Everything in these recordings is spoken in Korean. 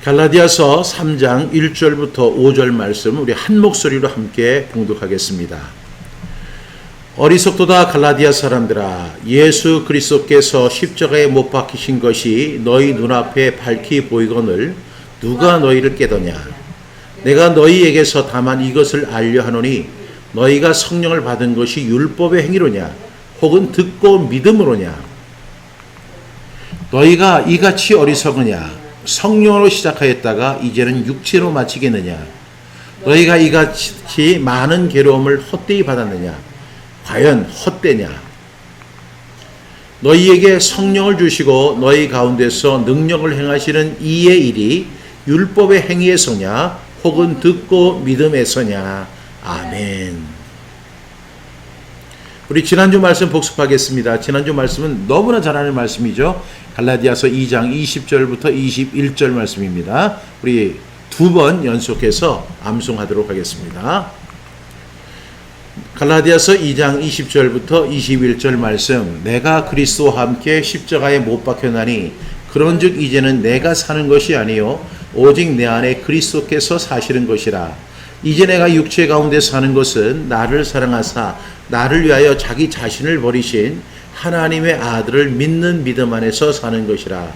갈라디아서 3장 1절부터 5절 말씀 우리 한 목소리로 함께 봉독하겠습니다. 어리석도다 갈라디아 사람들아, 예수 그리스도께서 십자가에 못 박히신 것이 너희 눈앞에 밝히 보이거늘 누가 너희를 깨더냐? 내가 너희에게서 다만 이것을 알려 하노니 너희가 성령을 받은 것이 율법의 행위로냐 혹은 듣고 믿음으로냐? 너희가 이같이 어리석으냐? 성령으로 시작하였다가 이제는 육체로 마치겠느냐? 너희가 이같이 많은 괴로움을 헛되이 받았느냐? 과연 헛되냐? 너희에게 성령을 주시고 너희 가운데서 능력을 행하시는 이의 일이 율법의 행위에서냐 혹은 듣고 믿음에서냐? 아멘. 우리 지난주 말씀 복습하겠습니다. 지난주 말씀은 너무나 잘 아는 말씀이죠. 갈라디아서 2장 20절부터 21절 말씀입니다. 우리 두 번 연속해서 암송하도록 하겠습니다. 갈라디아서 2장 20절부터 21절 말씀. 내가 그리스도와 함께 십자가에 못 박혀나니 그런즉 이제는 내가 사는 것이 아니요 오직 내 안에 그리스도께서 사시는 것이라. 이제 내가 육체 가운데 사는 것은 나를 사랑하사 나를 위하여 자기 자신을 버리신 하나님의 아들을 믿는 믿음 안에서 사는 것이라.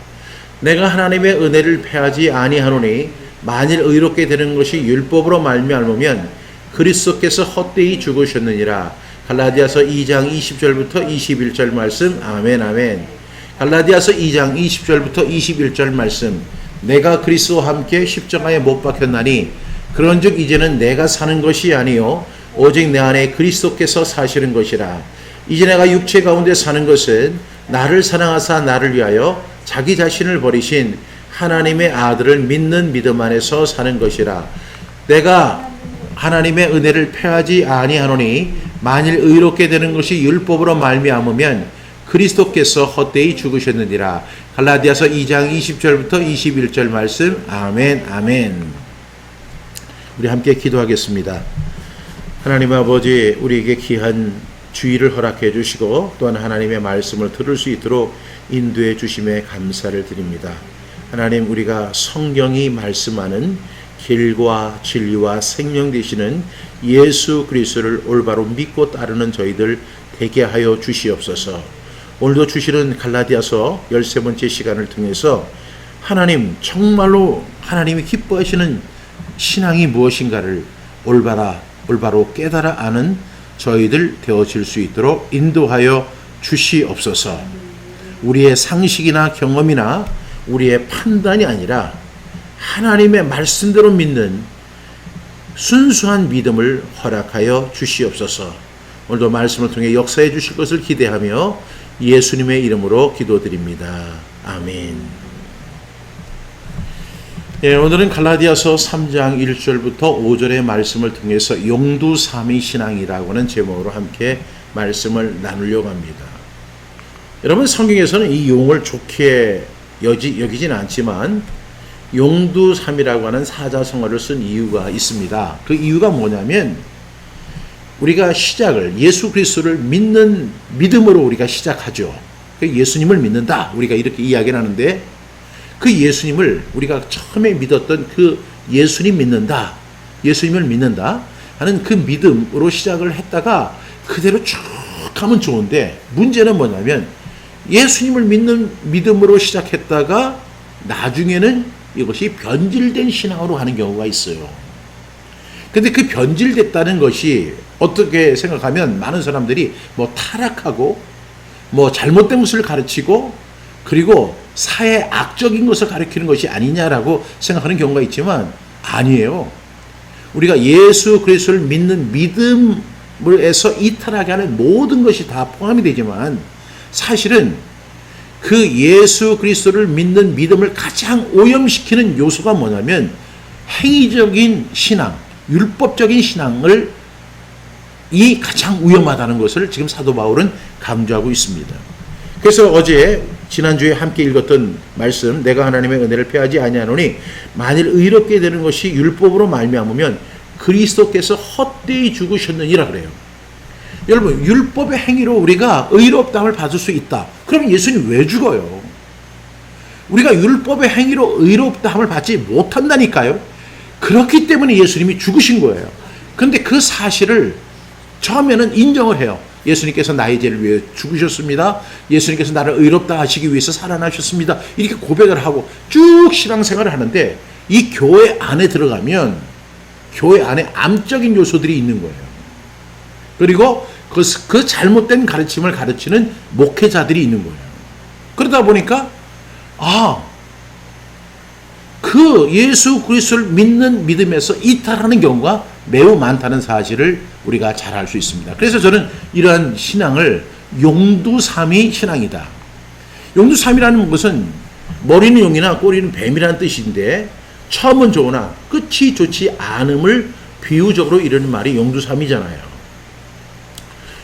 내가 하나님의 은혜를 패하지 아니하노니 만일 의롭게 되는 것이 율법으로 말미암으면 그리스도께서 헛되이 죽으셨느니라. 갈라디아서 2장 20절부터 21절 말씀. 아멘 아멘. 갈라디아서 2장 20절부터 21절 말씀. 내가 그리스도와 함께 십자가에 못 박혔나니 그런즉 이제는 내가 사는 것이 아니요 오직 내 안에 그리스도께서 사시는 것이라. 이제 내가 육체 가운데 사는 것은 나를 사랑하사 나를 위하여 자기 자신을 버리신 하나님의 아들을 믿는 믿음 안에서 사는 것이라. 내가 하나님의 은혜를 패하지 아니하노니 만일 의롭게 되는 것이 율법으로 말미암으면 그리스도께서 헛되이 죽으셨느니라. 갈라디아서 2장 20절부터 21절 말씀. 아멘 아멘. 우리 함께 기도하겠습니다. 하나님 아버지, 우리에게 귀한 주의를 허락해 주시고 또한 하나님의 말씀을 들을 수 있도록 인도해 주심에 감사를 드립니다. 하나님, 우리가 성경이 말씀하는 길과 진리와 생명 되시는 예수 그리스도를 올바로 믿고 따르는 저희들 되게 하여 주시옵소서. 오늘도 주시는 갈라디아서 13번째 시간을 통해서 하나님, 정말로 하나님이 기뻐하시는 신앙이 무엇인가를 올바로 깨달아 아는 저희들 되어질 수 있도록 인도하여 주시옵소서. 우리의 상식이나 경험이나 우리의 판단이 아니라 하나님의 말씀대로 믿는 순수한 믿음을 허락하여 주시옵소서. 오늘도 말씀을 통해 역사해 주실 것을 기대하며 예수님의 이름으로 기도드립니다. 아멘. 오늘은 갈라디아서 3장 1절부터 5절의 말씀을 통해서 용두삼위 신앙이라고 하는 제목으로 함께 말씀을 나누려고 합니다. 여러분, 성경에서는 이 용을 좋게 여기진 않지만 용두삼위라고 하는 사자성어를 쓴 이유가 있습니다. 그 이유가 뭐냐면 우리가 시작을 예수 그리스도를 믿는 믿음으로 우리가 시작하죠. 예수님을 믿는다, 우리가 이렇게 이야기를 하는데 그 예수님을 우리가 처음에 믿었던 그 예수님을 믿는다 하는 그 믿음으로 시작을 했다가 그대로 쭉 가면 좋은데, 문제는 뭐냐면 예수님을 믿는 믿음으로 시작했다가 나중에는 이것이 변질된 신앙으로 하는 경우가 있어요. 근데 그 변질됐다는 것이 어떻게 생각하면 많은 사람들이 타락하고 잘못된 것을 가르치고 그리고 사회 악적인 것을 가리키는 것이 아니냐라고 생각하는 경우가 있지만 아니에요. 우리가 예수 그리스도를 믿는 믿음에서 이탈하게 하는 모든 것이 다 포함이 되지만 사실은 그 예수 그리스도를 믿는 믿음을 가장 오염시키는 요소가 뭐냐면 행위적인 신앙, 율법적인 신앙을 이 가장 위험하다는 것을 지금 사도 바울은 강조하고 있습니다. 그래서 지난주에 함께 읽었던 말씀, 내가 하나님의 은혜를 패하지 아니하노니 만일 의롭게 되는 것이 율법으로 말미암으면 그리스도께서 헛되이 죽으셨느니라 그래요. 여러분, 율법의 행위로 우리가 의롭다함을 받을 수 있다. 그러면 예수님 왜 죽어요? 우리가 율법의 행위로 의롭다함을 받지 못한다니까요. 그렇기 때문에 예수님이 죽으신 거예요. 그런데 그 사실을 처음에는 인정을 해요. 예수님께서 나의 죄를 위해 죽으셨습니다. 예수님께서 나를 의롭다 하시기 위해서 살아나셨습니다. 이렇게 고백을 하고 쭉 신앙생활을 하는데, 이 교회 안에 들어가면 교회 안에 암적인 요소들이 있는 거예요. 그리고 그 잘못된 가르침을 가르치는 목회자들이 있는 거예요. 그러다 보니까 그 예수 그리스도를 믿는 믿음에서 이탈하는 경우가 매우 많다는 사실을 우리가 잘 알 수 있습니다. 그래서 저는 이러한 신앙을 용두삼위 신앙이다. 용두삼위라는 것은 머리는 용이나 꼬리는 뱀이라는 뜻인데, 처음은 좋으나 끝이 좋지 않음을 비유적으로 이르는 말이 용두삼위잖아요.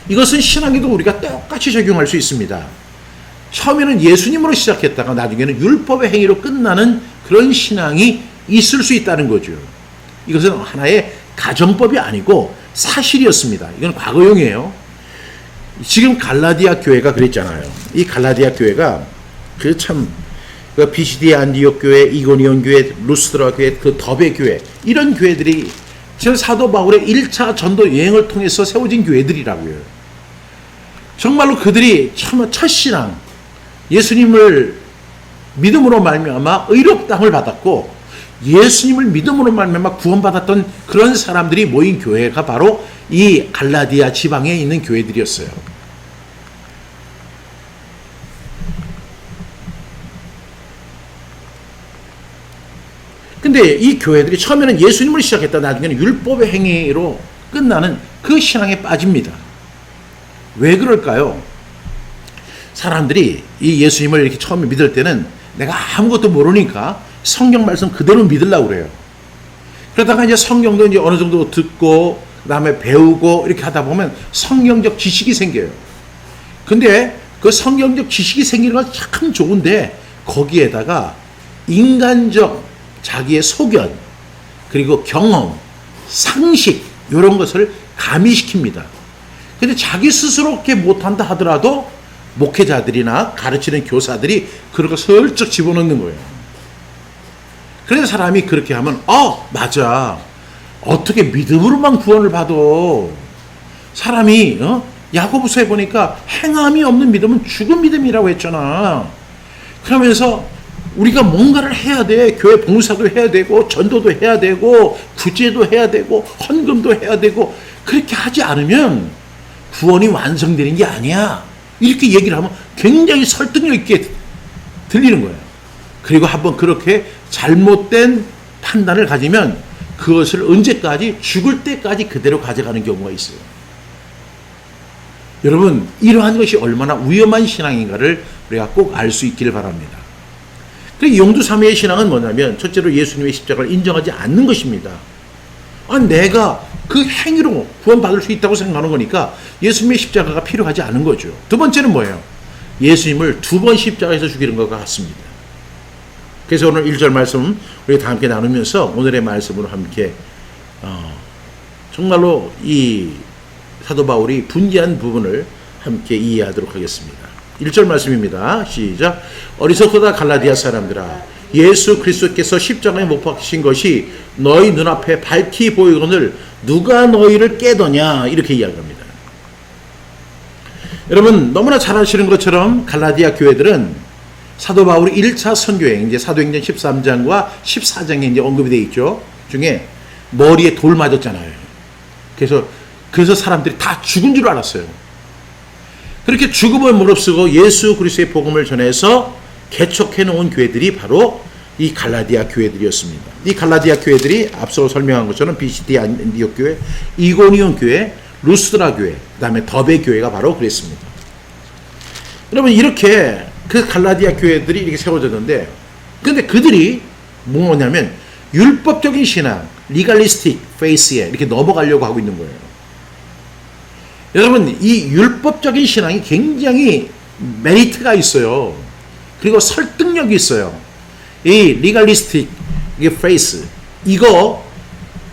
이것은 신앙에도 우리가 똑같이 적용할 수 있습니다. 처음에는 예수님으로 시작했다가 나중에는 율법의 행위로 끝나는 그런 신앙이 있을 수 있다는 거죠. 이것은 하나의 가정법이 아니고 사실이었습니다. 이건 과거형이에요. 지금 갈라디아 교회가 그랬잖아요. 이 갈라디아 교회가 그 비시디아 안디옥 교회, 이고니온 교회, 루스드라 교회, 그 더베 교회, 이런 교회들이 지금 사도 바울의 1차 전도 여행을 통해서 세워진 교회들이라고요. 정말로 그들이 참 첫신앙, 예수님을 믿음으로 말미암아 의롭다함을 받았고, 예수님을 믿음으로 말미암아 구원받았던 그런 사람들이 모인 교회가 바로 이 갈라디아 지방에 있는 교회들이었어요. 근데 이 교회들이 처음에는 예수님을 시작했다 나중에는 율법의 행위로 끝나는 그 신앙에 빠집니다. 왜 그럴까요? 사람들이 이 예수님을 이렇게 처음에 믿을 때는 내가 아무것도 모르니까 성경 말씀 그대로 믿으려고 그래요. 그러다가 이제 성경도 이제 어느 정도 듣고 그다음에 배우고 이렇게 하다 보면 성경적 지식이 생겨요. 근데 그 성경적 지식이 생기는 건 참 좋은데, 거기에다가 인간적 자기의 소견, 그리고 경험, 상식, 이런 것을 가미시킵니다. 근데 자기 스스로 그렇게 못한다 하더라도 목회자들이나 가르치는 교사들이 그런 거 슬쩍 집어넣는 거예요. 그래서 사람이 그렇게 하면 맞아, 어떻게 믿음으로만 구원을 받아. 사람이 야고보서에 보니까 행함이 없는 믿음은 죽은 믿음이라고 했잖아. 그러면서 우리가 뭔가를 해야 돼. 교회 봉사도 해야 되고 전도도 해야 되고 구제도 해야 되고 헌금도 해야 되고, 그렇게 하지 않으면 구원이 완성되는 게 아니야. 이렇게 얘기를 하면 굉장히 설득력 있게 들리는 거예요. 그리고 한번 그렇게 잘못된 판단을 가지면 그것을 언제까지, 죽을 때까지 그대로 가져가는 경우가 있어요. 여러분, 이러한 것이 얼마나 위험한 신앙인가를 우리가 꼭 알 수 있기를 바랍니다. 그리고 용두삼위의 신앙은 뭐냐면, 첫째로 예수님의 십자가를 인정하지 않는 것입니다. 내가 그 행위로 구원받을 수 있다고 생각하는 거니까 예수님의 십자가가 필요하지 않은 거죠. 두 번째는 뭐예요? 예수님을 두 번 십자가에서 죽이는 것과 같습니다. 그래서 오늘 1절 말씀 우리 다 함께 나누면서 오늘의 말씀으로 함께 정말로 이 사도 바울이 분개한 부분을 함께 이해하도록 하겠습니다. 1절 말씀입니다. 시작. 어리석다 갈라디아 사람들아, 예수 그리스도께서 십자가에 못 박히신 것이 너희 눈앞에 밝히 보이거늘 누가 너희를 깨더냐, 이렇게 이야기합니다. 여러분, 너무나 잘 아시는 것처럼 갈라디아 교회들은 사도 바울이 1차 선교행, 이제 사도행전 13장과 14장에 이제 언급이 되어 있죠. 중에 머리에 돌 맞았잖아요. 그래서 사람들이 다 죽은 줄 알았어요. 그렇게 죽음을 무릅쓰고 예수 그리스도의 복음을 전해서 개척해 놓은 교회들이 바로 이 갈라디아 교회들이었습니다. 이 갈라디아 교회들이 앞서 설명한 것처럼 비시디아 안디옥 교회, 이고니온 교회, 루스드라 교회, 그 다음에 더베 교회가 바로 그랬습니다. 여러분, 이렇게 그 갈라디아 교회들이 이렇게 세워졌는데, 근데 그들이 뭐냐면 율법적인 신앙, 리갈리스틱 페이스에 이렇게 넘어가려고 하고 있는 거예요. 여러분, 이 율법적인 신앙이 굉장히 메리트가 있어요. 그리고 설득력이 있어요. 이 리갈리스틱 페이스, 이거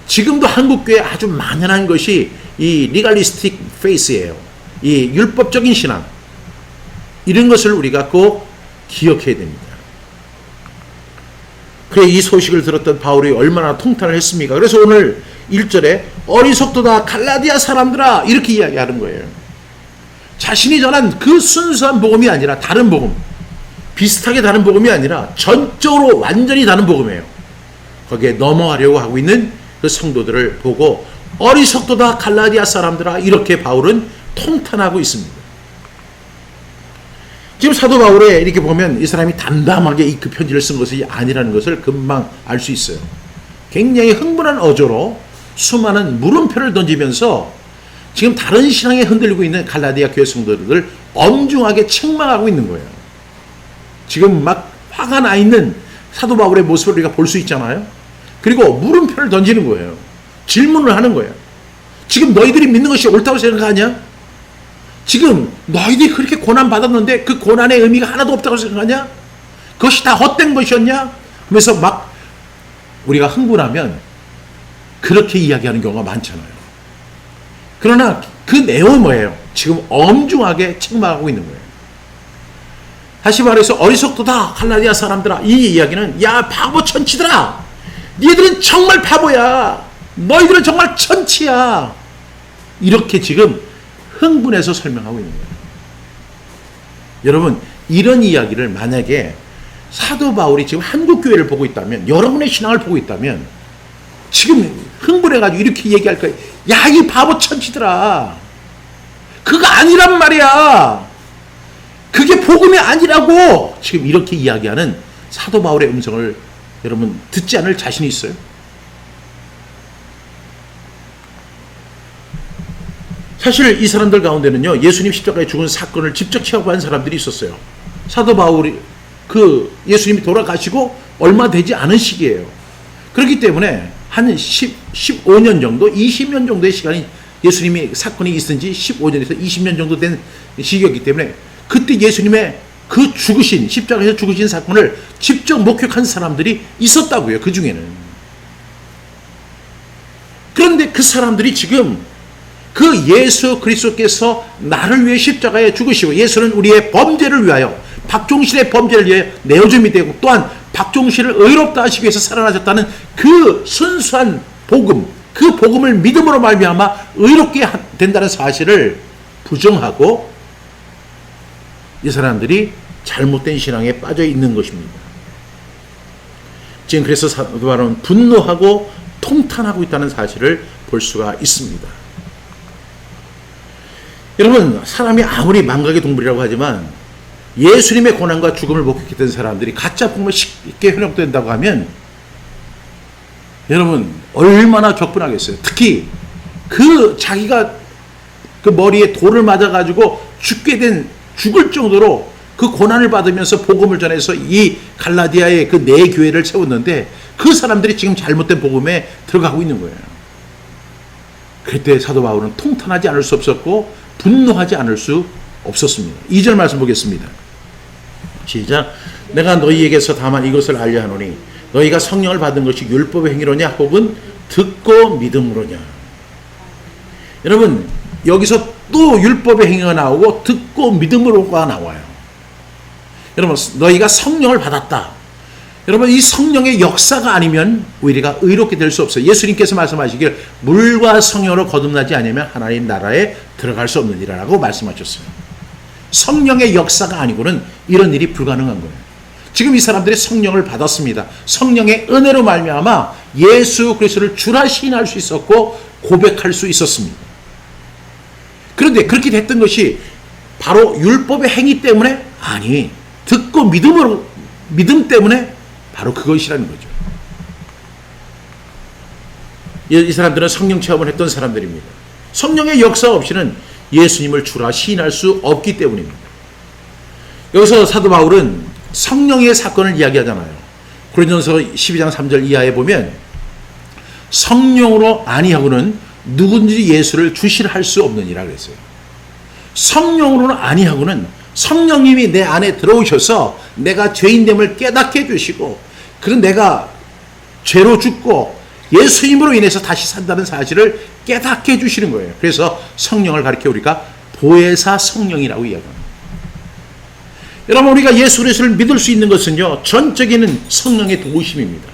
지금도 한국교회에 아주 만연한 것이 이 리갈리스틱 페이스예요. 이 율법적인 신앙, 이런 것을 우리가 꼭 기억해야 됩니다. 그래, 이 소식을 들었던 바울이 얼마나 통탄을 했습니까? 그래서 오늘 1절에 어리석도다 갈라디아 사람들아 이렇게 이야기하는 거예요. 자신이 전한 그 순수한 복음이 아니라 다른 복음, 비슷하게 다른 복음이 아니라 전적으로 완전히 다른 복음이에요. 거기에 넘어가려고 하고 있는 그 성도들을 보고 어리석도다 갈라디아 사람들아 이렇게 바울은 통탄하고 있습니다. 지금 사도 바울에 이렇게 보면 이 사람이 담담하게 그 편지를 쓴 것이 아니라는 것을 금방 알 수 있어요. 굉장히 흥분한 어조로 수많은 물음표를 던지면서 지금 다른 신앙에 흔들리고 있는 갈라디아 교회 성도들을 엄중하게 책망하고 있는 거예요. 지금 막 화가 나 있는 사도 바울의 모습을 우리가 볼 수 있잖아요. 그리고 물음표를 던지는 거예요. 질문을 하는 거예요. 지금 너희들이 믿는 것이 옳다고 생각하냐? 지금 너희들이 그렇게 고난받았는데 그 고난의 의미가 하나도 없다고 생각하냐? 그것이 다 헛된 것이었냐? 하면서 막 우리가 흥분하면 그렇게 이야기하는 경우가 많잖아요. 그러나 그 내용은 뭐예요? 지금 엄중하게 책망하고 있는 거예요. 다시 말해서 어리석도다 갈라디아 사람들아, 이 이야기는 야 바보 천치들아, 니들은 정말 바보야, 너희들은 정말 천치야, 이렇게 지금 흥분해서 설명하고 있는 거예요. 여러분, 이런 이야기를 만약에 사도 바울이 지금 한국 교회를 보고 있다면, 여러분의 신앙을 보고 있다면 지금 흥분해가지고 이렇게 얘기할 거예요. 야, 이 바보 천치들아, 그거 아니란 말이야, 그게 복음이 아니라고, 지금 이렇게 이야기하는 사도 바울의 음성을 여러분 듣지 않을 자신이 있어요? 사실 이 사람들 가운데는요, 예수님 십자가에 죽은 사건을 직접 체험한 사람들이 있었어요. 사도 바울이 그 예수님이 돌아가시고 얼마 되지 않은 시기예요. 그렇기 때문에 한 15년 정도, 20년 정도의 시간이, 예수님이 사건이 있은 지 15년에서 20년 정도 된 시기였기 때문에 그때 예수님의 그 죽으신, 십자가에서 죽으신 사건을 직접 목격한 사람들이 있었다고요. 그 중에는. 그런데 그 사람들이 지금 그 예수 그리스도께서 나를 위해 십자가에 죽으시고, 예수는 우리의 범죄를 위하여, 박종실의 범죄를 위하여 내어줌이 되고, 또한 박종실을 의롭다 하시기 위해서 살아나셨다는 그 순수한 복음, 그 복음을 믿음으로 말미암아 의롭게 된다는 사실을 부정하고 이 사람들이 잘못된 신앙에 빠져 있는 것입니다. 지금 그래서 사도 바울은 분노하고 통탄하고 있다는 사실을 볼 수가 있습니다. 여러분, 사람이 아무리 망각의 동물이라고 하지만 예수님의 고난과 죽음을 목격했던 사람들이 가짜 복음에 쉽게 현혹된다고 하면 여러분 얼마나 격분하겠어요. 특히 그 자기가 그 머리에 돌을 맞아가지고 죽을 정도로 그 고난을 받으면서 복음을 전해서 이 갈라디아의 그 네 교회를 세웠는데, 그 사람들이 지금 잘못된 복음에 들어가고 있는 거예요. 그때 사도 바울은 통탄하지 않을 수 없었고 분노하지 않을 수 없었습니다. 2절 말씀 보겠습니다. 시작. 내가 너희에게서 다만 이것을 알려 하노니 너희가 성령을 받은 것이 율법의 행위로냐 혹은 듣고 믿음으로냐. 여러분, 여기서 또 율법의 행위가 나오고 듣고 믿음으로가 나와요. 여러분, 너희가 성령을 받았다. 여러분, 이 성령의 역사가 아니면 우리가 의롭게 될 수 없어요. 예수님께서 말씀하시길 물과 성령으로 거듭나지 않으면 하나님 나라에 들어갈 수 없느니라라고 말씀하셨어요. 성령의 역사가 아니고는 이런 일이 불가능한 거예요. 지금 이 사람들이 성령을 받았습니다. 성령의 은혜로 말미암아 예수 그리스도를 주라 시인할 수 있었고 고백할 수 있었습니다. 그런데 그렇게 됐던 것이 바로 율법의 행위 때문에? 아니, 듣고 믿음 때문에 바로 그것이라는 거죠. 이 사람들은 성령 체험을 했던 사람들입니다. 성령의 역사 없이는 예수님을 주라 시인할 수 없기 때문입니다. 여기서 사도 바울은 성령의 사건을 이야기하잖아요. 고린도전서 12장 3절 이하에 보면 성령으로 아니하고는 누구든지 예수를 주시할 수 없느니라 그랬어요. 성령으로는 아니하고는 성령님이 내 안에 들어오셔서 내가 죄인됨을 깨닫게 해주시고, 그런 내가 죄로 죽고 예수님으로 인해서 다시 산다는 사실을 깨닫게 해주시는 거예요. 그래서 성령을 가리켜 우리가 보혜사 성령이라고 이야기합니다. 여러분, 우리가 예수 그리스도를 믿을 수 있는 것은요, 전적인 성령의 도우심입니다.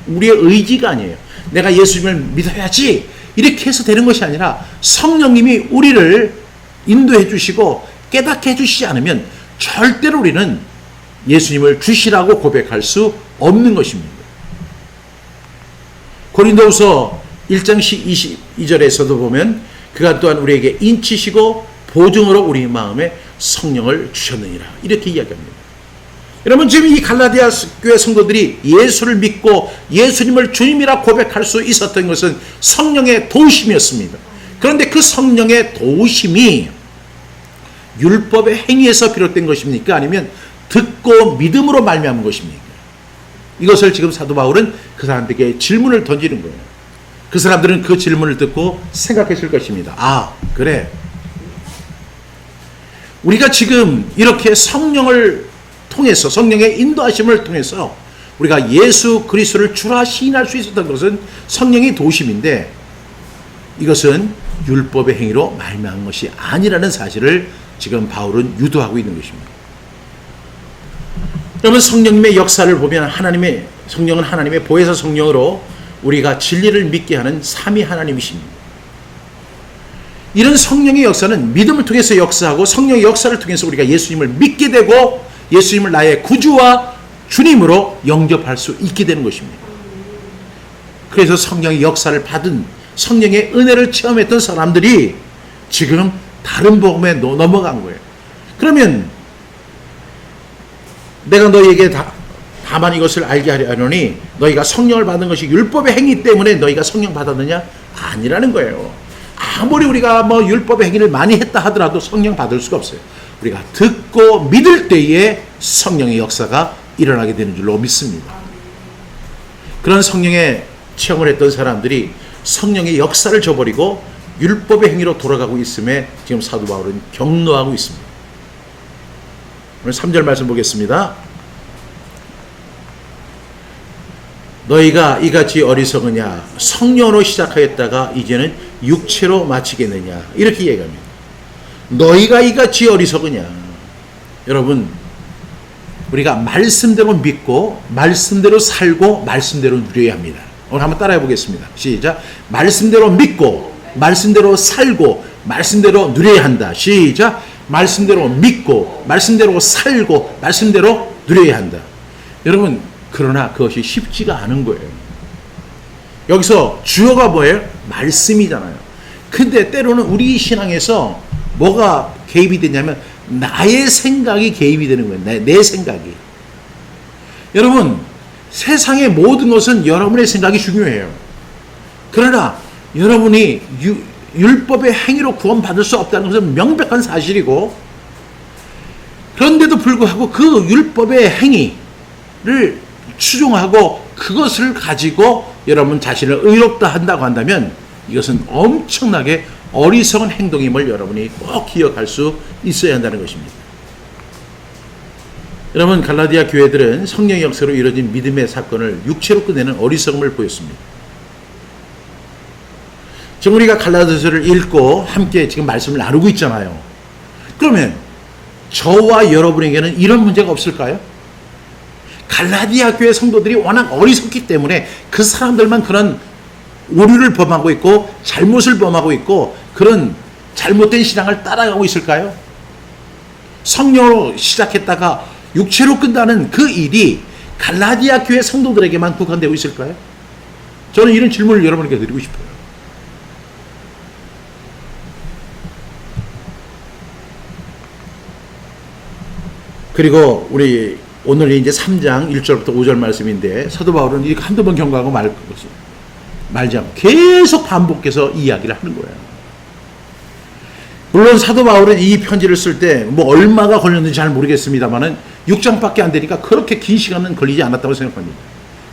우리의 의지가 아니에요. 내가 예수님을 믿어야지 이렇게 해서 되는 것이 아니라 성령님이 우리를 인도해 주시고 깨닫게 해주시지 않으면 절대로 우리는 예수님을 주시라고 고백할 수 없는 것입니다. 고린도후서 1장 22절에서도 보면 그가 또한 우리에게 인치시고 보증으로 우리 마음에 성령을 주셨느니라 이렇게 이야기합니다. 여러분, 지금 이 갈라디아 교회 성도들이 예수를 믿고 예수님을 주님이라 고백할 수 있었던 것은 성령의 도우심이었습니다. 그런데 그 성령의 도우심이 율법의 행위에서 비롯된 것입니까? 아니면 듣고 믿음으로 말미암은 것입니까? 이것을 지금 사도 바울은 그 사람들에게 질문을 던지는 거예요. 그 사람들은 그 질문을 듣고 생각했을 것입니다. 아, 그래. 우리가 지금 이렇게 성령을 통해서, 성령의 인도하심을 통해서 우리가 예수 그리스도를 주라 시인할 수 있었던 것은 성령의 도우심인데 이것은 율법의 행위로 말미암은 것이 아니라는 사실을 지금 바울은 유도하고 있는 것입니다. 여러분, 성령님의 역사를 보면 성령은 하나님의 보혜사 성령으로 우리가 진리를 믿게 하는 삼위 하나님이십니다. 이런 성령의 역사는 믿음을 통해서 역사하고 성령의 역사를 통해서 우리가 예수님을 믿게 되고 예수님을 나의 구주와 주님으로 영접할 수 있게 되는 것입니다. 그래서 성령의 역사를 받은, 성령의 은혜를 체험했던 사람들이 지금 다른 복음에 넘어간 거예요. 그러면 내가 너희에게 다만 이것을 알게 하려 하노니 너희가 성령을 받은 것이 율법의 행위 때문에 너희가 성령 받았느냐? 아니라는 거예요. 아무리 우리가 율법의 행위를 많이 했다 하더라도 성령 받을 수가 없어요. 우리가 듣고 믿을 때에 성령의 역사가 일어나게 되는 줄로 믿습니다. 그런 성령의 체험을 했던 사람들이 성령의 역사를 저버리고 율법의 행위로 돌아가고 있음에 지금 사도 바울은 격노하고 있습니다. 오늘 3절 말씀 보겠습니다. 너희가 이같이 어리석으냐? 성령으로 시작하였다가 이제는 육체로 마치겠느냐? 이렇게 얘기합니다. 너희가 이같이 어리석으냐? 여러분, 우리가 말씀대로 믿고 말씀대로 살고 말씀대로 누려야 합니다. 오늘 한번 따라해 보겠습니다. 시작. 말씀대로 믿고 말씀대로 살고 말씀대로 누려야 한다. 시작. 말씀대로 믿고 말씀대로 살고 말씀대로 누려야 한다. 여러분, 그러나 그것이 쉽지가 않은 거예요. 여기서 주어가 뭐예요? 말씀이잖아요. 근데 때로는 우리 신앙에서 뭐가 개입이 되냐면 나의 생각이 개입이 되는 거예요. 내 생각이. 여러분, 세상의 모든 것은 여러분의 생각이 중요해요. 그러나 여러분이 율법의 행위로 구원받을 수 없다는 것은 명백한 사실이고, 그런데도 불구하고 그 율법의 행위를 추종하고 그것을 가지고 여러분 자신을 의롭다 한다고 한다면 이것은 엄청나게 어리석은 행동임을 여러분이 꼭 기억할 수 있어야 한다는 것입니다. 여러분, 갈라디아 교회들은 성령의 역사로 이루어진 믿음의 사건을 육체로 끝내는 어리석음을 보였습니다. 지금 우리가 갈라디아서를 읽고 함께 지금 말씀을 나누고 있잖아요. 그러면 저와 여러분에게는 이런 문제가 없을까요? 갈라디아 교회 성도들이 워낙 어리석기 때문에 그 사람들만 그런 오류를 범하고 있고 잘못을 범하고 있고 그런 잘못된 신앙을 따라가고 있을까요? 성령으로 시작했다가 육체로 끝나는 그 일이 갈라디아 교회 성도들에게만 국한되고 있을까요? 저는 이런 질문을 여러분에게 드리고 싶어요. 그리고 우리 오늘 이제 3장 1절부터 5절 말씀인데 사도 바울은 이렇게 한두 번 경고하고 말지 않고 계속 반복해서 이야기를 하는 거예요. 물론 사도 바울은 이 편지를 쓸 때 뭐 얼마가 걸렸는지 잘 모르겠습니다만은 6장밖에 안 되니까 그렇게 긴 시간은 걸리지 않았다고 생각합니다.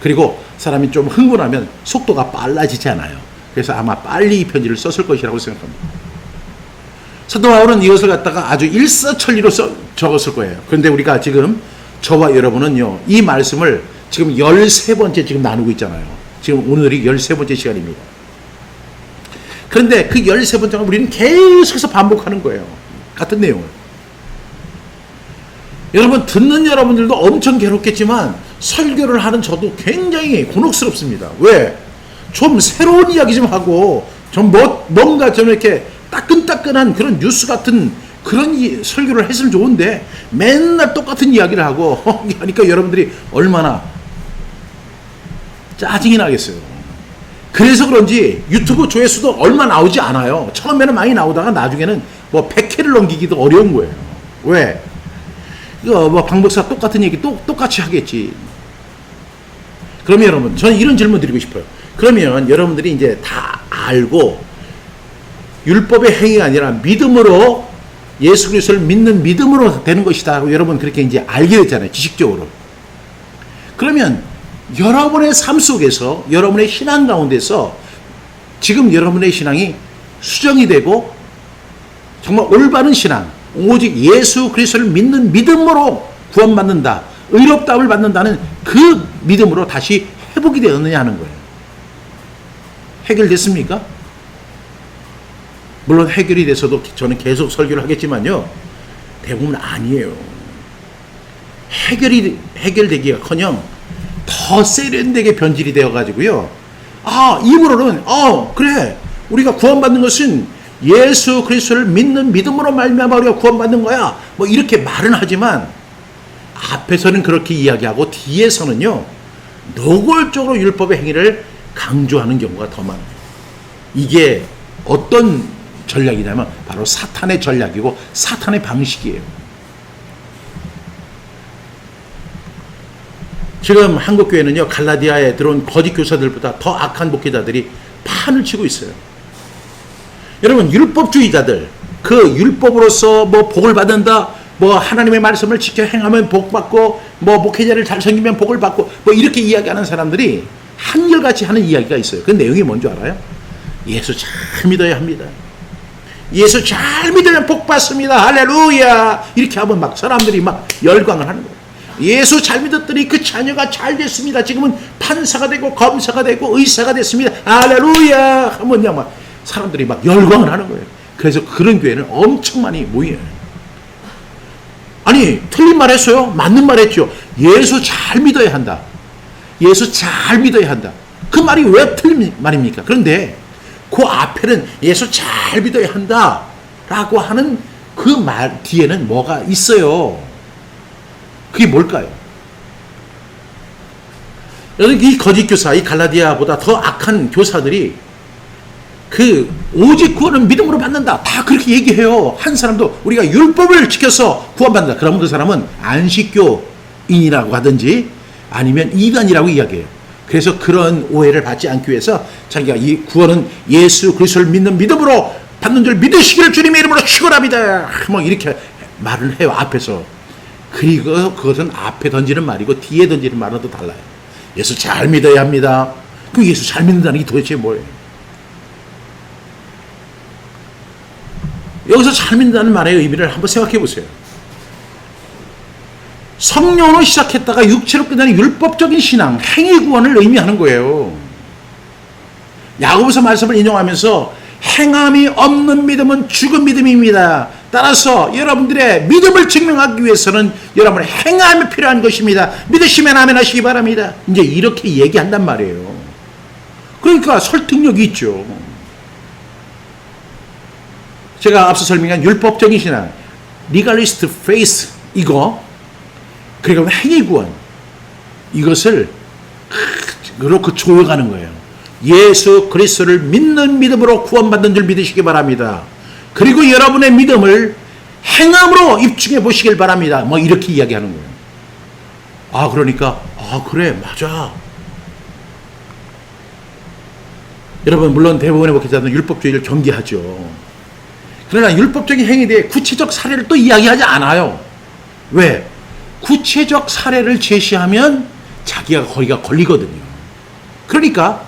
그리고 사람이 좀 흥분하면 속도가 빨라지지 않아요. 그래서 아마 빨리 이 편지를 썼을 것이라고 생각합니다. 사도 바울은 이것을 갖다가 아주 일사천리로 적었을 거예요. 그런데 우리가 지금 저와 여러분은요, 이 말씀을 지금 13번째 지금 나누고 있잖아요. 지금 오늘이 13번째 시간입니다. 그런데 그 13번째가 우리는 계속해서 반복하는 거예요. 같은 내용을. 여러분, 듣는 여러분들도 엄청 괴롭겠지만 설교를 하는 저도 굉장히 곤혹스럽습니다. 왜? 좀 새로운 이야기 좀 하고 좀 뭔가 좀 이렇게 따끈따끈한 그런 뉴스 같은 그런 설교를 했으면 좋은데 맨날 똑같은 이야기를 하고 하니까 여러분들이 얼마나 짜증이 나겠어요. 그래서 그런지 유튜브 조회수도 얼마 나오지 않아요. 처음에는 많이 나오다가 나중에는 뭐 100회를 넘기기도 어려운 거예요. 왜? 이거 뭐 방법사 똑같은 얘기 똑같이 하겠지. 그러면 여러분, 저는 이런 질문 드리고 싶어요. 그러면 여러분들이 이제 다 알고 율법의 행위가 아니라 믿음으로 예수 그리스도를 믿는 믿음으로 되는 것이다. 여러분 그렇게 이제 알게 됐잖아요. 지식적으로. 그러면 여러분의 삶 속에서 여러분의 신앙 가운데서 지금 여러분의 신앙이 수정이 되고 정말 올바른 신앙, 오직 예수 그리스도를 믿는 믿음으로 구원받는다, 의롭다함을 받는다는 그 믿음으로 다시 회복이 되었느냐 하는 거예요. 해결됐습니까? 물론 해결이 돼서도 저는 계속 설교를 하겠지만요, 대부분 아니에요. 해결되기가커녕 더 세련되게 변질이 되어가지고요. 입으로는 그래, 우리가 구원받는 것은 예수 그리스도를 믿는 믿음으로 말미암아 우리가 구원받는 거야, 뭐 이렇게 말은 하지만 앞에서는 그렇게 이야기하고 뒤에서는요 노골적으로 율법의 행위를 강조하는 경우가 더 많아요. 이게 어떤 전략이냐면 바로 사탄의 전략이고 사탄의 방식이에요. 지금 한국교회는요, 갈라디아에 들어온 거짓 교사들보다 더 악한 목회자들이 판을 치고 있어요. 여러분, 율법주의자들, 그 율법으로서 뭐 복을 받는다, 뭐 하나님의 말씀을 지켜 행하면 복 받고, 뭐 목회자를 잘 섬기면 복을 받고, 뭐 이렇게 이야기하는 사람들이 한결같이 하는 이야기가 있어요. 그 내용이 뭔지 알아요? 예수 잘 믿어야 합니다. 예수 잘 믿으면 복 받습니다. 할렐루야. 이렇게 하면 막 사람들이 막 열광을 하는 거예요. 예수 잘 믿었더니 그 자녀가 잘 됐습니다. 지금은 판사가 되고 검사가 되고 의사가 됐습니다. 할렐루야. 하면 그냥 막 사람들이 막 열광을 하는 거예요. 그래서 그런 교회는 엄청 많이 모여요. 아니, 틀린 말 했어요? 맞는 말 했죠. 예수 잘 믿어야 한다. 예수 잘 믿어야 한다. 그 말이 왜 틀린 말입니까? 그런데 그 앞에는 예수 잘 믿어야 한다 라고 하는 그 말 뒤에는 뭐가 있어요. 그게 뭘까요? 이 거짓 교사, 이 갈라디아보다 더 악한 교사들이 그 오직 구원은 믿음으로 받는다, 다 그렇게 얘기해요. 한 사람도 우리가 율법을 지켜서 구원받는다, 그러면 그 사람은 안식교인이라고 하든지 아니면 이단이라고 이야기해요. 그래서 그런 오해를 받지 않기 위해서 자기가 이 구원은 예수 그리스도를 믿는 믿음으로 받는 줄 믿으시기를 주님의 이름으로 축원합니다, 뭐 이렇게 말을 해요, 앞에서. 그리고 그것은 앞에 던지는 말이고 뒤에 던지는 말은 또 달라요. 예수 잘 믿어야 합니다. 그 예수 잘 믿는다는 게 도대체 뭐예요? 여기서 잘 믿는다는 말의 의미를 한번 생각해 보세요. 성령으로 시작했다가 육체로 끝나는 율법적인 신앙, 행위 구원을 의미하는 거예요. 야고보서 말씀을 인용하면서 행함이 없는 믿음은 죽은 믿음입니다. 따라서 여러분들의 믿음을 증명하기 위해서는 여러분의 행함이 필요한 것입니다. 믿으시면 아멘 하시기 바랍니다. 이제 이렇게 얘기한단 말이에요. 그러니까 설득력이 있죠. 제가 앞서 설명한 율법적인 신앙, legalistic faith, 이거, 그리고 행위 구원, 이것을 그렇게 조여가는 거예요. 예수 그리스도를 믿는 믿음으로 구원받는 줄 믿으시기 바랍니다. 그리고 여러분의 믿음을 행함으로 입증해 보시길 바랍니다. 뭐 이렇게 이야기하는 거예요. 그러니까 그래, 맞아. 여러분, 물론 대부분의 목회자들은 율법주의를 경계하죠. 그러나 율법적인 행위에 대해 구체적 사례를 또 이야기하지 않아요. 왜? 구체적 사례를 제시하면 자기가 거기가 걸리거든요. 그러니까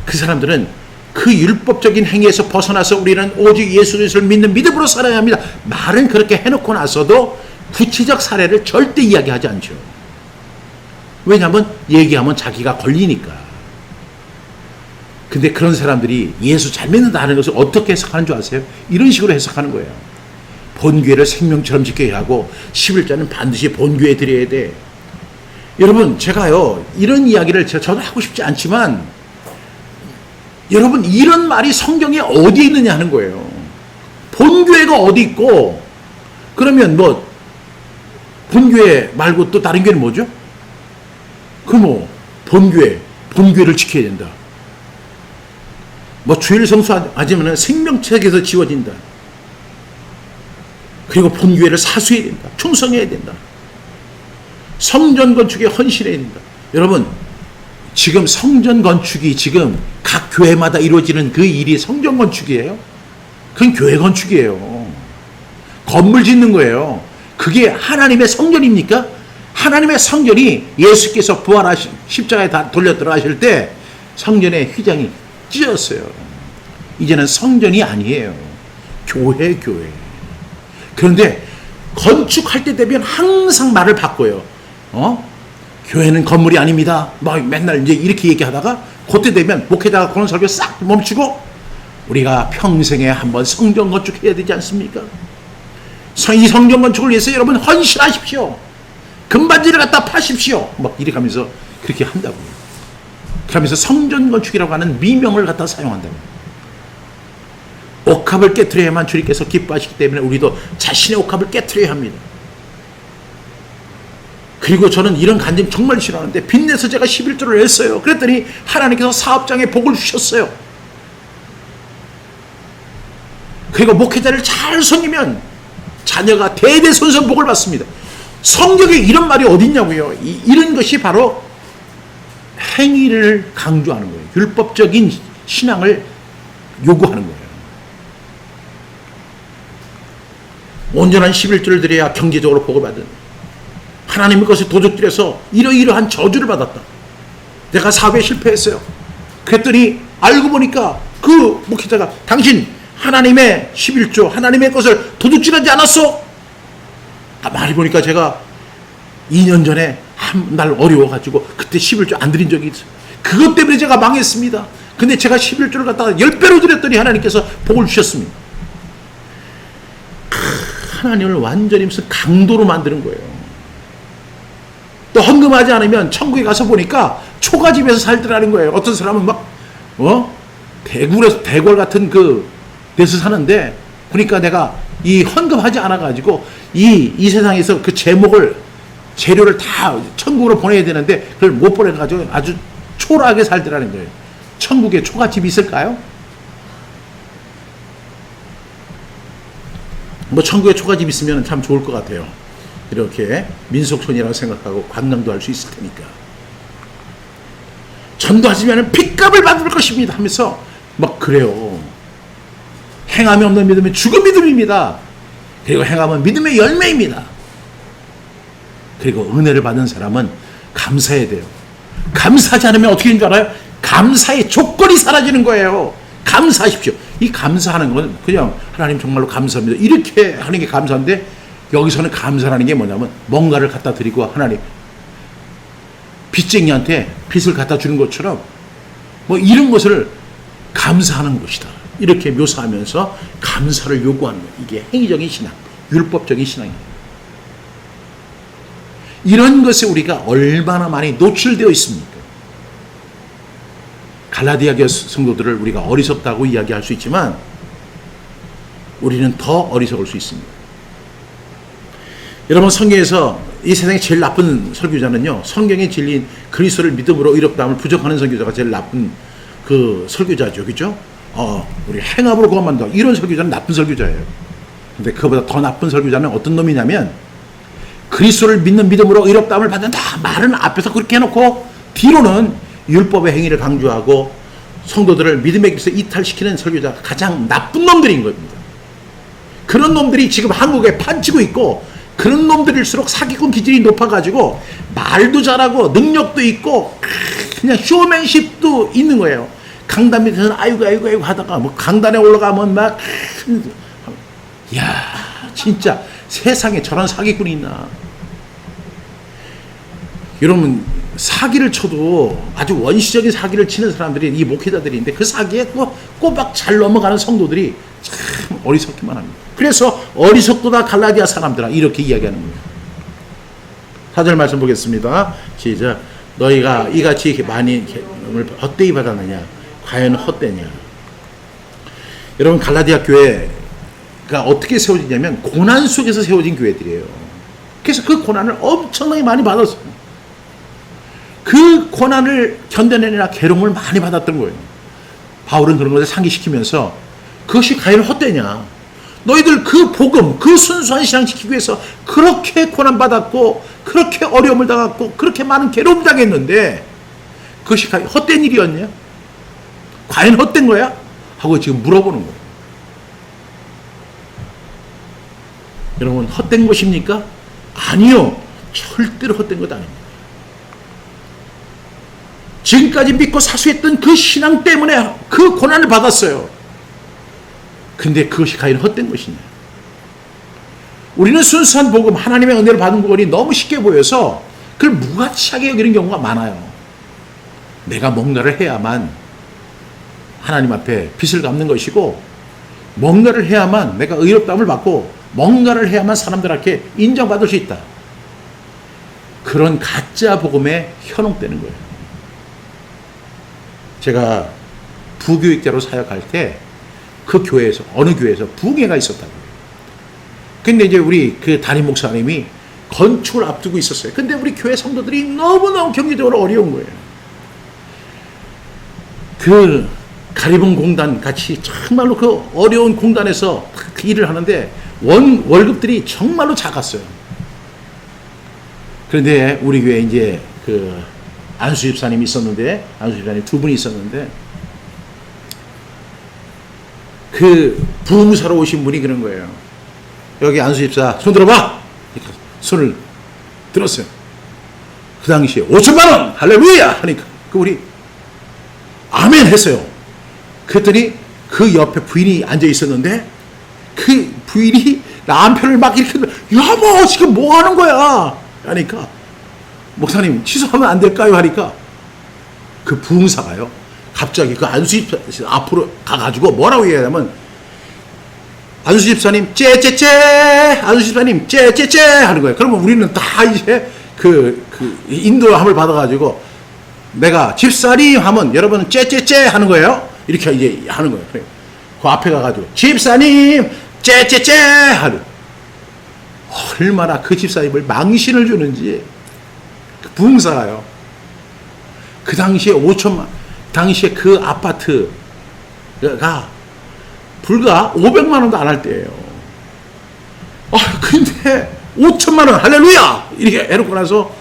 그 사람들은 그 율법적인 행위에서 벗어나서 우리는 오직 예수 그리스도를 믿는 믿음으로 살아야 합니다, 말은 그렇게 해놓고 나서도 구체적 사례를 절대 이야기하지 않죠. 왜냐하면 얘기하면 자기가 걸리니까. 근데 그런 사람들이 예수 잘 믿는다 하는 것을 어떻게 해석하는 줄 아세요? 이런 식으로 해석하는 거예요. 본교회를 생명처럼 지켜야 하고 11조는 반드시 본교회에 드려야 돼. 여러분, 제가요 이런 이야기를 저도 하고 싶지 않지만 여러분, 이런 말이 성경에 어디에 있느냐 하는 거예요. 본교회가 어디 있고, 그러면 뭐 본교회 말고 또 다른 교회는 뭐죠? 본교회를 지켜야 된다. 뭐 주일 성수하지만 생명책에서 지워진다. 그리고 본교회를 사수해야 된다. 충성해야 된다. 성전 건축에 헌신해야 된다. 여러분, 지금 성전 건축이 지금 각 교회마다 이루어지는 그 일이 성전 건축이에요. 그건 교회 건축이에요. 건물 짓는 거예요. 그게 하나님의 성전입니까? 하나님의 성전이 예수께서 부활하신 십자가에 다 돌려 들어가실 때 성전의 휘장이 찢었어요. 이제는 성전이 아니에요. 교회. 그런데 건축할 때 되면 항상 말을 바꿔요. 교회는 건물이 아닙니다. 막 맨날 이제 이렇게 얘기하다가 그때 되면 목회자가 그런 설교 싹 멈추고 우리가 평생에 한번 성전 건축해야 되지 않습니까? 이 성전 건축을 위해서 여러분 헌신하십시오. 금반지를 갖다 파십시오. 막 이렇게 하면서 그렇게 한다고요. 그러면서 성전 건축이라고 하는 미명을 갖다 사용한다고요. 옥합을 깨트려야만 주님께서 기뻐하시기 때문에 우리도 자신의 옥합을 깨트려야 합니다. 그리고 저는 이런 간증 정말 싫어하는데 빚내서 제가 11조를 냈어요. 그랬더니 하나님께서 사업장에 복을 주셨어요. 그리고 목회자를 잘 섬기면 자녀가 대대손손 복을 받습니다. 성경에 이런 말이 어디 있냐고요. 이런 것이 바로 행위를 강조하는 거예요. 율법적인 신앙을 요구하는 거예요. 온전한 11조를 드려야 경제적으로 복을 받은, 하나님의 것을 도둑질해서 이러이러한 저주를 받았다. 내가 사업에 실패했어요. 그랬더니 알고 보니까 그 목회자가 당신 하나님의 11조 하나님의 것을 도둑질하지 않았어? 말해 보니까 제가 2년 전에 한 날 어려워가지고 그때 11조 안 드린 적이 있어요. 그것 때문에 제가 망했습니다. 근데 제가 11조를 갖다가 10배로 드렸더니 하나님께서 복을 주셨습니다. 하나님을 완전히 무슨 강도로 만드는 거예요. 또 헌금하지 않으면 천국에 가서 보니까 초가집에서 살더라는 거예요. 어떤 사람은 막 대궐 같은 그 데서 사는데, 그러니까 내가 이 헌금하지 않아가지고 이 세상에서 그 재료를 다 천국으로 보내야 되는데 그걸 못 보내가지고 아주 초라하게 살더라는 거예요. 천국에 초가집이 있을까요? 뭐 천국에 초가집 있으면 참 좋을 것 같아요. 이렇게 민속촌이라고 생각하고 관광도 할 수 있을 테니까. 전도하시면 핏값을 받을 것입니다 하면서 막 그래요. 행함이 없는 믿음은 죽은 믿음입니다. 그리고 행함은 믿음의 열매입니다. 그리고 은혜를 받은 사람은 감사해야 돼요. 감사하지 않으면 어떻게 되는 줄 알아요? 감사의 조건이 사라지는 거예요. 감사하십시오. 이 감사하는 건 그냥 하나님 정말로 감사합니다 이렇게 하는 게 감사인데, 여기서는 감사라는 게 뭐냐면 뭔가를 갖다 드리고 하나님 빚쟁이한테 빚을 갖다 주는 것처럼 뭐 이런 것을 감사하는 것이다. 이렇게 묘사하면서 감사를 요구하는 거예요. 이게 행위적인 신앙, 율법적인 신앙입니다. 이런 것에 우리가 얼마나 많이 노출되어 있습니까? 갈라디아 교회 성도들을 우리가 어리석다고 이야기할 수 있지만 우리는 더 어리석을 수 있습니다. 여러분, 성경에서 이 세상에 제일 나쁜 설교자는요, 성경에 진리인 그리스도를 믿음으로 의롭다함을 부정하는 설교자가 제일 나쁜 그 설교자죠. 그죠? 우리 행함으로 구원받는다. 이런 설교자는 나쁜 설교자예요. 근데 그보다 더 나쁜 설교자는 어떤 놈이냐면, 그리스도를 믿는 믿음으로 의롭다함을 받는다 말은 앞에서 그렇게 해놓고 뒤로는 율법의 행위를 강조하고 성도들을 믿음의 길에서 이탈시키는 설교자가 가장 나쁜 놈들인 겁니다. 그런 놈들이 지금 한국에 판치고 있고, 그런 놈들일수록 사기꾼 기질이 높아가지고 말도 잘하고 능력도 있고 그냥 쇼맨십도 있는 거예요. 강단 밑에서는 아이고 하다가 뭐 강단에 올라가면 막 야, 진짜 세상에 저런 사기꾼이 있나. 여러분, 사기를 쳐도 아주 원시적인 사기를 치는 사람들이 이 목회자들인데 그 사기에 또 꼬박 잘 넘어가는 성도들이 참 어리석기만 합니다. 그래서 어리석도다 갈라디아 사람들아, 이렇게 이야기하는 거예요. 4절 말씀 보겠습니다. 시작. 너희가 이같이 많이 헛되이 받았느냐? 과연 헛되냐? 여러분, 갈라디아 교회가 어떻게 세워지냐면 고난 속에서 세워진 교회들이에요. 그래서 그 고난을 엄청나게 많이 받았어요. 그 고난을 견뎌내느라 괴로움을 많이 받았던 거예요. 바울은 그런 것을 상기시키면서 그것이 과연 헛되냐? 너희들 그 복음, 그 순수한 신앙 지키기 위해서 그렇게 고난받았고, 그렇게 어려움을 당했고, 그렇게 많은 괴로움 당했는데 그것이 과연 헛된 일이었냐? 과연 헛된 거야? 하고 지금 물어보는 거예요. 여러분, 헛된 것입니까? 아니요. 절대로 헛된 것 아닙니다. 지금까지 믿고 사수했던 그 신앙 때문에 그 고난을 받았어요. 근데 그것이 과연 헛된 것이냐? 우리는 순수한 복음, 하나님의 은혜를 받은 복음이 너무 쉽게 보여서 그걸 무가치하게 여기는 경우가 많아요. 내가 뭔가를 해야만 하나님 앞에 빚을 갚는 것이고, 뭔가를 해야만 내가 의롭다함을 받고, 뭔가를 해야만 사람들한테 인정받을 수 있다. 그런 가짜 복음에 현혹되는 거예요. 제가 부교육자로 사역할 때 그 교회에서, 어느 교회에서 부흥회가 있었다고요. 근데 이제 우리 그 담임 목사님이 건축을 앞두고 있었어요. 근데 우리 교회 성도들이 너무너무 경제적으로 어려운 거예요. 그 가리봉 공단 같이 정말로 그 어려운 공단에서 그 일을 하는데 월급들이 정말로 작았어요. 그런데 우리 교회에 이제 그 안수 집사님이 있었는데, 안수 집사님 두 분이 있었는데, 그 부흥사로 오신 분이 그런 거예요. 여기 안수 집사 손 들어봐. 손을 들었어요. 그 당시에 5천만 원 할렐루야 하니까 그 우리 아멘 했어요. 그랬더니 그 옆에 부인이 앉아 있었는데, 그 부인이 남편을 막 이렇게, 여보 지금 뭐 하는 거야 하니까, 목사님 취소하면 안 될까요 하니까, 그 부흥사가요 갑자기 그 안수 집사 앞으로 가가지고 뭐라고 얘기하냐면, 안수 집사님 째째째, 안수 집사님 째째째 하는 거예요. 그러면 우리는 다 이제 그 인도함을 받아가지고, 내가 집사님 하면 여러분은 째째째 하는 거예요. 이렇게 이제 하는 거예요. 그 앞에 가가지고 집사님 째째째 하는, 얼마나 그 집사님을 망신을 주는지. 그 부흥사가요. 그 당시에 5천만, 당시에 그 아파트가 불과 500만 원도 안 할 때예요. 근데 5천만 원 할렐루야 이렇게 해놓고 나서,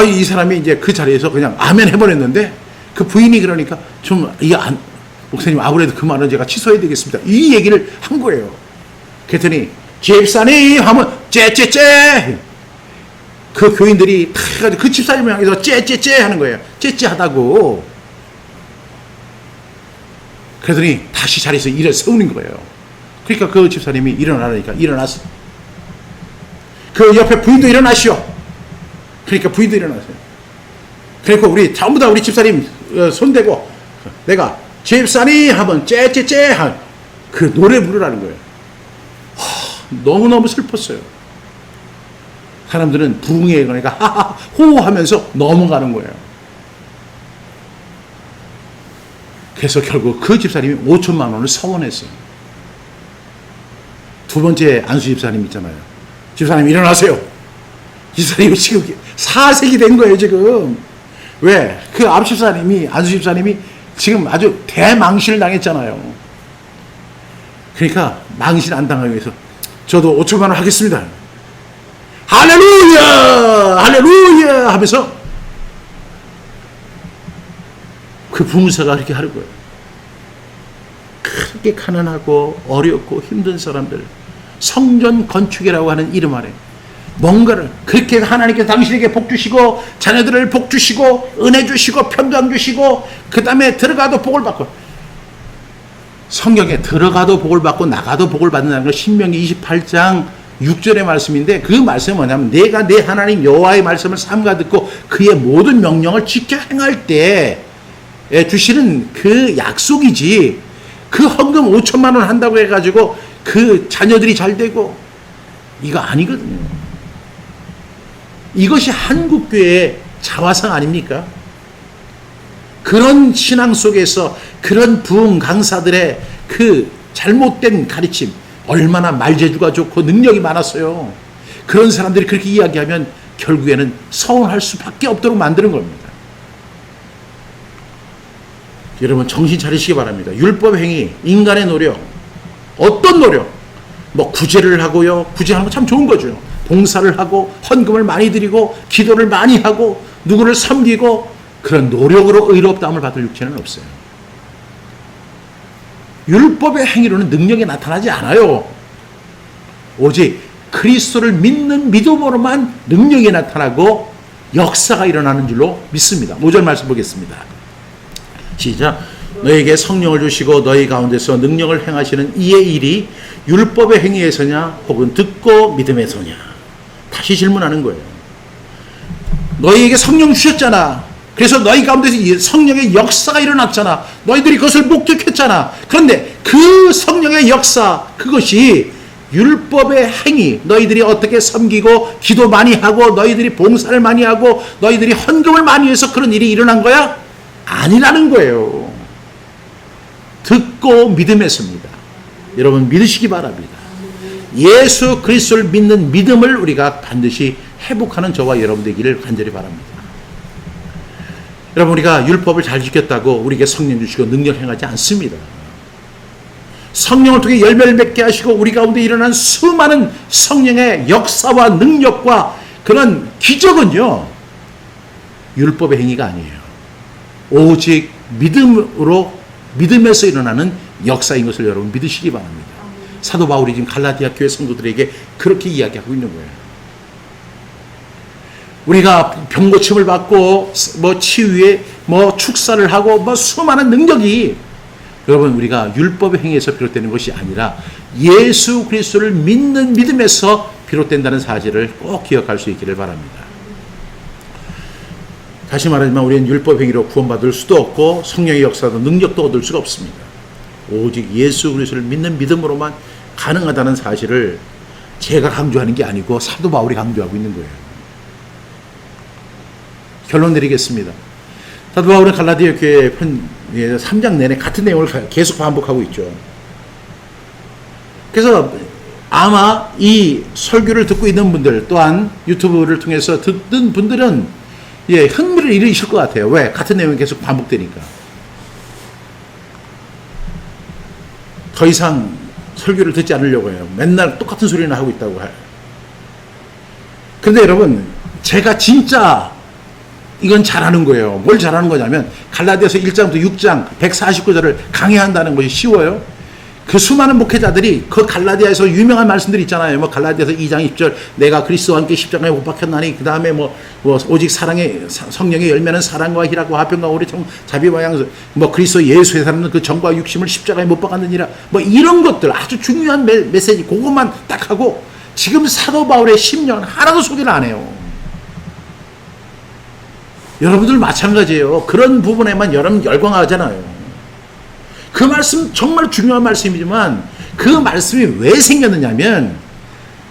이 사람이 이제 그 자리에서 그냥 아멘 해버렸는데, 그 부인이 그러니까 좀 목사님 아무래도 그 말은 제가 취소해야 되겠습니다, 이 얘기를 한 거예요. 그랬더니 집사님 하면 째째째, 그 교인들이 다 해가지고 그 집사님을 향해서 째째째 하는 거예요. 째째 하다고. 그러더니 다시 자리에서 일을 세우는 거예요. 그러니까 그 집사님이 일어나라니까 일어났어. 그 옆에 부인도 일어나시오. 그러니까 부인도 일어나세요. 그러니까 우리 전부 다 우리 집사님 손대고, 내가 집사님 하면 째째째 한 그 노래 부르라는 거예요. 너무너무 슬펐어요. 사람들은 부흥회에 가니까 하하 호호 하면서 넘어가는 거예요. 그래서 결국 그 집사님이 5천만 원을 서원했어요. 두 번째 안수 집사님 있잖아요. 집사님 일어나세요. 집사님이 지금 사색이 된 거예요 지금. 왜? 그 앞 집사님이, 안수 집사님이 지금 아주 대망신을 당했잖아요. 그러니까 망신 안 당하기 위해서 저도 5천만 원 하겠습니다. 할렐루야 할렐루야 하면서 그 부흥사가 그렇게 하는 거예요. 그렇게 가난하고 어렵고 힘든 사람들, 성전 건축이라고 하는 이름 아래 뭔가를 그렇게 하나님께서 당신에게 복 주시고, 자녀들을 복 주시고, 은혜 주시고, 평강 주시고, 그 다음에 들어가도 복을 받고, 성경에 들어가도 복을 받고 나가도 복을 받는다는 건 신명기 28장 6절의 말씀인데, 그 말씀은 뭐냐면, 내가 내 하나님 여호와의 말씀을 삼가 듣고 그의 모든 명령을 지켜 행할 때 주시는 그 약속이지, 그 헌금 5천만 원 한다고 해가지고 그 자녀들이 잘 되고 이거 아니거든요. 이것이 한국교회의 자화상 아닙니까? 그런 신앙 속에서 그런 부흥 강사들의 그 잘못된 가르침, 얼마나 말재주가 좋고 능력이 많았어요. 그런 사람들이 그렇게 이야기하면 결국에는 서운할 수밖에 없도록 만드는 겁니다. 여러분 정신 차리시기 바랍니다. 율법 행위, 인간의 노력, 어떤 노력, 뭐 구제를 하고요. 구제하는 거 참 좋은 거죠. 봉사를 하고 헌금을 많이 드리고 기도를 많이 하고 누구를 섬기고 그런 노력으로 의롭다함을 받을 육체는 없어요. 율법의 행위로는 능력이 나타나지 않아요. 오직 그리스도를 믿는 믿음으로만 능력이 나타나고 역사가 일어나는 줄로 믿습니다. 5절 말씀 보겠습니다. 시작. 너에게 성령을 주시고 너희 가운데서 능력을 행하시는 이의 일이 율법의 행위에서냐 혹은 듣고 믿음에서냐. 다시 질문하는 거예요. 너희에게 성령 주셨잖아. 그래서 너희 가운데서 성령의 역사가 일어났잖아. 너희들이 그것을 목격했잖아. 그런데 그 성령의 역사, 그것이 율법의 행위, 너희들이 어떻게 섬기고 기도 많이 하고 너희들이 봉사를 많이 하고 너희들이 헌금을 많이 해서 그런 일이 일어난 거야? 아니라는 거예요. 듣고 믿음했습니다. 여러분 믿으시기 바랍니다. 예수 그리스도를 믿는 믿음을 우리가 반드시 회복하는 저와 여러분 되기를 간절히 바랍니다. 여러분 우리가 율법을 잘 지켰다고 우리에게 성령 주시고 능력 행하지 않습니다. 성령을 통해 열매를 맺게 하시고 우리 가운데 일어난 수많은 성령의 역사와 능력과 그런 기적은요 율법의 행위가 아니에요. 오직 믿음에서 일어나는 역사인 것을 여러분 믿으시기 바랍니다. 사도 바울이 지금 갈라디아 교회 성도들에게 그렇게 이야기하고 있는 거예요. 우리가 병고침을 받고 뭐 치유에 뭐 축사를 하고 뭐 수많은 능력이 여러분 우리가 율법의 행위에서 비롯되는 것이 아니라 예수 그리스도를 믿는 믿음에서 비롯된다는 사실을 꼭 기억할 수 있기를 바랍니다. 다시 말하지만 우리는 율법 행위로 구원받을 수도 없고 성령의 역사도 능력도 얻을 수가 없습니다. 오직 예수 그리스도를 믿는 믿음으로만 가능하다는 사실을 제가 강조하는 게 아니고 사도 바울이 강조하고 있는 거예요. 결론 내리겠습니다. 사도 바울은 갈라디아 교회 3장 내내 같은 내용을 계속 반복하고 있죠. 그래서 아마 이 설교를 듣고 있는 분들 또한 유튜브를 통해서 듣는 분들은 흥미를 잃으실 것 같아요. 왜? 같은 내용이 계속 반복되니까. 더 이상 설교를 듣지 않으려고 해요. 맨날 똑같은 소리나 하고 있다고 해요. 그런데 여러분 제가 진짜 이건 잘하는 거예요. 뭘 잘하는 거냐면 갈라디아서 1장부터 6장 149절을 강해한다는 것이 쉬워요. 그 수많은 목회자들이 그 갈라디아에서 유명한 말씀들이 있잖아요. 뭐 갈라디아서 2장 20절 내가 그리스도와 함께 십자가에 못 박혔나니 그 다음에 뭐 오직 사랑의 성령의 열매는 사랑과 희락과 화평과 오래청 자비와 양선 뭐 그리스도 예수의 사람은 그 정과 육심을 십자가에 못 박았느니라 뭐 이런 것들 아주 중요한 메시지 그것만 딱 하고 지금 사도 바울의 10년 하나도 소개를 안 해요. 여러분들 마찬가지예요. 그런 부분에만 여러분 열광하잖아요. 그 말씀 정말 중요한 말씀이지만 그 말씀이 왜 생겼느냐면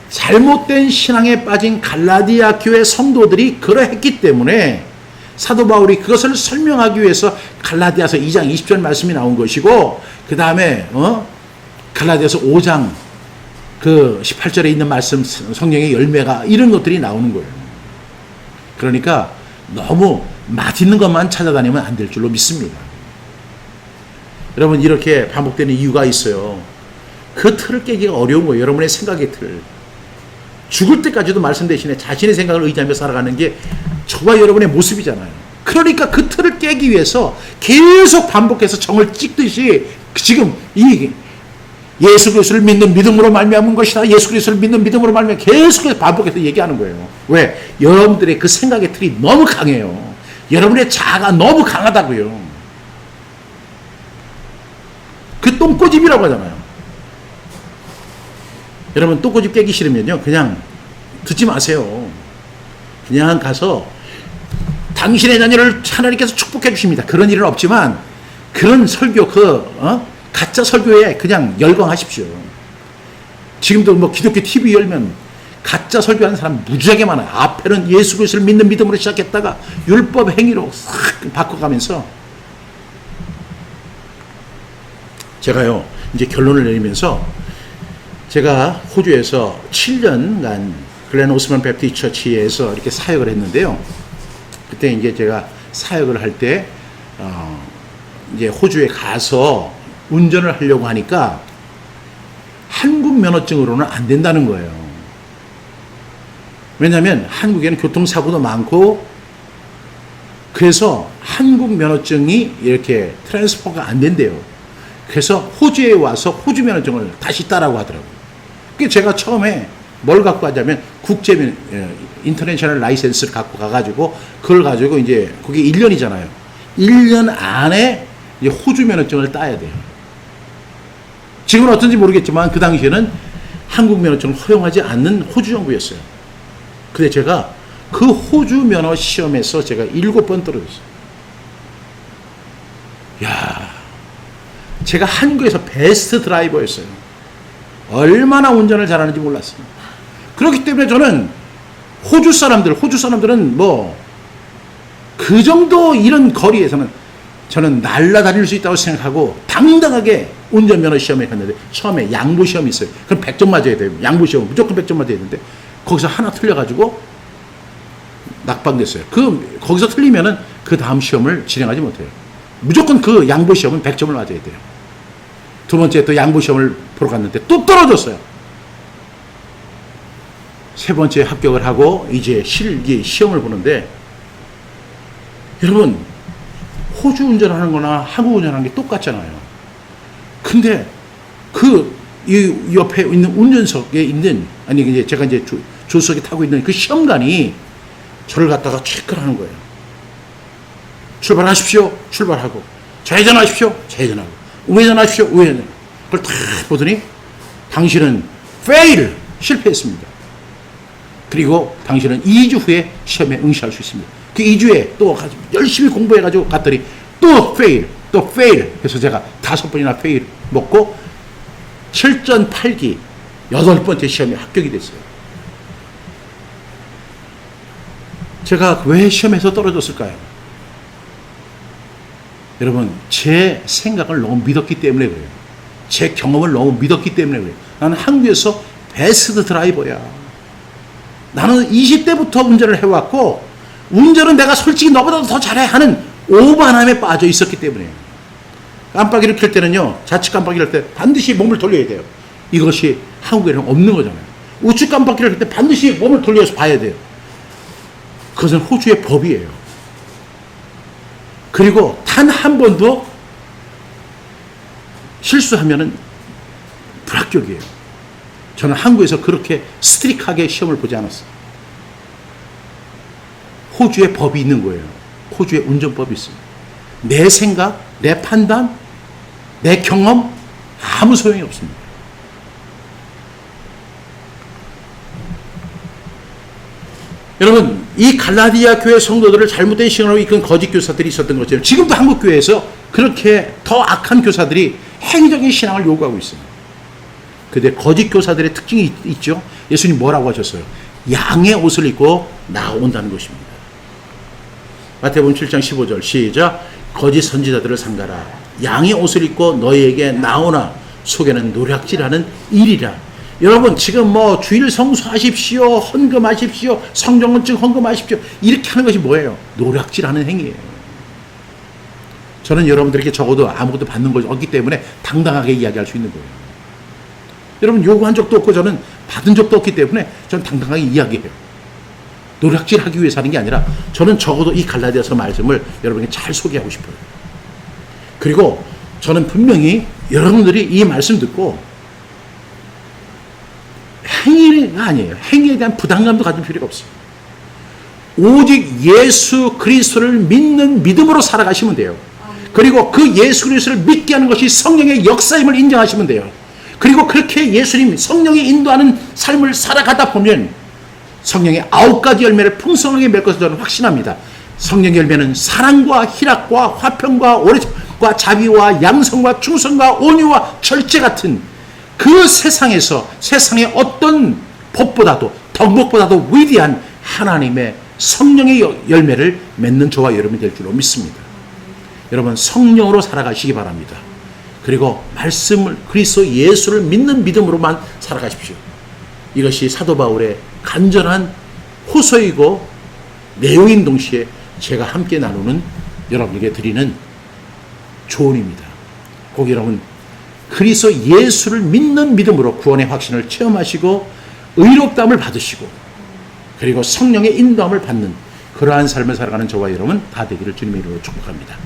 잘못된 신앙에 빠진 갈라디아 교회 성도들이 그러했기 때문에 사도 바울이 그것을 설명하기 위해서 갈라디아서 2장 20절 말씀이 나온 것이고 그 다음에 갈라디아서 5장 그 18절에 있는 말씀 성령의 열매가 이런 것들이 나오는 거예요. 그러니까 너무 맛있는 것만 찾아다니면 안 될 줄로 믿습니다. 여러분 이렇게 반복되는 이유가 있어요. 그 틀을 깨기가 어려운 거예요. 여러분의 생각의 틀. 죽을 때까지도 말씀 대신에 자신의 생각을 의지하며 살아가는 게 저와 여러분의 모습이잖아요. 그러니까 그 틀을 깨기 위해서 계속 반복해서 정을 찍듯이 지금 이 예수 그리스도를 믿는 믿음으로 말미암은 것이다. 예수 그리스도를 믿는 믿음으로 말미암아 계속해서 반복해서 얘기하는 거예요. 왜? 여러분들의 그 생각의 틀이 너무 강해요. 여러분의 자아가 너무 강하다고요. 그 똥꼬집이라고 하잖아요. 여러분 똥꼬집 깨기 싫으면요 그냥 듣지 마세요. 그냥 가서 당신의 자녀를 하나님께서 축복해 주십니다. 그런 일은 없지만 그런 설교 가짜 설교에 그냥 열광하십시오. 지금도 뭐 기독교 TV 열면 가짜 설교하는 사람 무지하게 많아요. 앞에는 예수 그리스도를 믿는 믿음으로 시작했다가 율법 행위로 싹 바꿔가면서 제가요 이제 결론을 내리면서 제가 호주에서 7년간 글렌 오스만 베프티스트 처치에서 이렇게 사역을 했는데요. 그때 이제 제가 사역을 할 때 이제 호주에 가서 운전을 하려고 하니까 한국 면허증으로는 안 된다는 거예요. 왜냐하면 한국에는 교통사고도 많고 그래서 한국 면허증이 이렇게 트랜스퍼가 안 된대요. 그래서 호주에 와서 호주 면허증을 다시 따라고 하더라고요. 그게 제가 처음에 뭘 갖고 가자면 국제 인터내셔널 라이센스를 갖고 가가지고 그걸 가지고 이제 그게 1년이잖아요. 1년 안에 이제 호주 면허증을 따야 돼요. 지금은 어떤지 모르겠지만 그 당시에는 한국 면허증을 허용하지 않는 호주 정부였어요. 근데 제가 그 호주 면허 시험에서 제가 7번 떨어졌어요. 야, 제가 한국에서 베스트 드라이버였어요. 얼마나 운전을 잘하는지 몰랐어요. 그렇기 때문에 저는 호주 사람들은 뭐 그 정도 이런 거리에서는 저는 날아다닐 수 있다고 생각하고 당당하게 운전면허 시험에 갔는데 처음에 양보 시험이 있어요. 그럼 100점 맞아야 돼요. 양보 시험 무조건 100점 맞아야 되는데 거기서 하나 틀려가지고 낙방됐어요. 거기서 틀리면은 그 다음 시험을 진행하지 못해요. 무조건 그 양보 시험은 100점을 맞아야 돼요. 두 번째 또 양보 시험을 보러 갔는데 또 떨어졌어요. 세 번째 합격을 하고 이제 실기 시험을 보는데 여러분 호주 운전하는 거나 한국 운전하는 게 똑같잖아요. 근데 이 옆에 있는 운전석에 있는 아니 이제 제가 이제 조수석에 타고 있는 그 시험관이 저를 갖다가 체크를 하는 거예요. 출발하십시오. 출발하고 좌회전하십시오. 좌회전하고 우회전하십시오. 우회전. 그걸 다 보더니 당신은 fail 실패했습니다. 그리고 당신은 2주 후에 시험에 응시할 수 있습니다. 그 2주에 또 열심히 공부해가지고 갔더니 또 fail, 또 fail. 그래서 제가 5번이나 fail 먹고 7전 8기 8번째 시험에 합격이 됐어요. 제가 왜 시험에서 떨어졌을까요? 여러분, 제 생각을 너무 믿었기 때문에 그래요. 제 경험을 너무 믿었기 때문에 그래요. 나는 한국에서 베스트 드라이버야. 나는 20대부터 운전을 해왔고 운전은 내가 솔직히 너보다도 더 잘해 하는 오반함에 빠져 있었기 때문에 깜빡이를 켤 때는요, 좌측 깜빡이를 켤 때 반드시 몸을 돌려야 돼요. 이것이 한국에는 없는 거잖아요. 우측 깜빡이를 켤 때 반드시 몸을 돌려서 봐야 돼요. 그것은 호주의 법이에요. 그리고 단 한 번도 실수하면은 불합격이에요. 저는 한국에서 그렇게 스트릭하게 시험을 보지 않았어요. 호주의 법이 있는 거예요. 호주의 운전법이 있어요. 내 생각, 내 판단, 내 경험 아무 소용이 없습니다. 여러분, 이 갈라디아 교회 성도들을 잘못된 신앙으로 이끈 거짓 교사들이 있었던 것처럼 지금도 한국 교회에서 그렇게 더 악한 교사들이 행위적인 신앙을 요구하고 있어요. 근데 거짓 교사들의 특징이 있죠. 예수님 뭐라고 하셨어요? 양의 옷을 입고 나온다는 것입니다. 마태복음 7장 15절 시작. 거짓 선지자들을 삼가라. 양의 옷을 입고 너희에게 나오나 속에는 노략질하는 일이라. 여러분, 지금 뭐 주일 성수하십시오, 헌금하십시오, 성경건증 헌금하십시오, 이렇게 하는 것이 뭐예요? 노략질하는 행위예요. 저는 여러분들에게 적어도 아무것도 받는 것이 없기 때문에 당당하게 이야기할 수 있는 거예요. 여러분, 요구한 적도 없고 저는 받은 적도 없기 때문에 저는 당당하게 이야기해요. 노략질하기 위해서 하는 게 아니라 저는 적어도 이 갈라디아서 말씀을 여러분에게 잘 소개하고 싶어요. 그리고 저는 분명히 여러분들이 이 말씀 듣고 행위가 아니에요. 행위에 대한 부담감도 가질 필요가 없어요. 오직 예수 그리스도를 믿는 믿음으로 살아가시면 돼요. 그리고 그 예수 그리스도를 믿게 하는 것이 성령의 역사임을 인정하시면 돼요. 그리고 그렇게 예수님 성령이 인도하는 삶을 살아가다 보면 성령의 9가지 열매를 풍성하게 맺을 것을 저는 확신합니다. 성령의 열매는 사랑과 희락과 화평과 오래과 자비와 양성과 충성과 온유와 절제 같은 그 세상에서 세상의 어떤 법보다도 덕목보다도 위대한 하나님의 성령의 열매를 맺는 저와 여러분이 될 줄로 믿습니다. 여러분 성령으로 살아가시기 바랍니다. 그리고 말씀을 그리스도 예수를 믿는 믿음으로만 살아가십시오. 이것이 사도 바울의 간절한 호소이고 내용인 동시에 제가 함께 나누는 여러분에게 드리는 조언입니다. 꼭 여러분 그리스도 예수를 믿는 믿음으로 구원의 확신을 체험하시고 의롭다함을 받으시고 그리고 성령의 인도함을 받는 그러한 삶을 살아가는 저와 여러분 다 되기를 주님의 이름으로 축복합니다.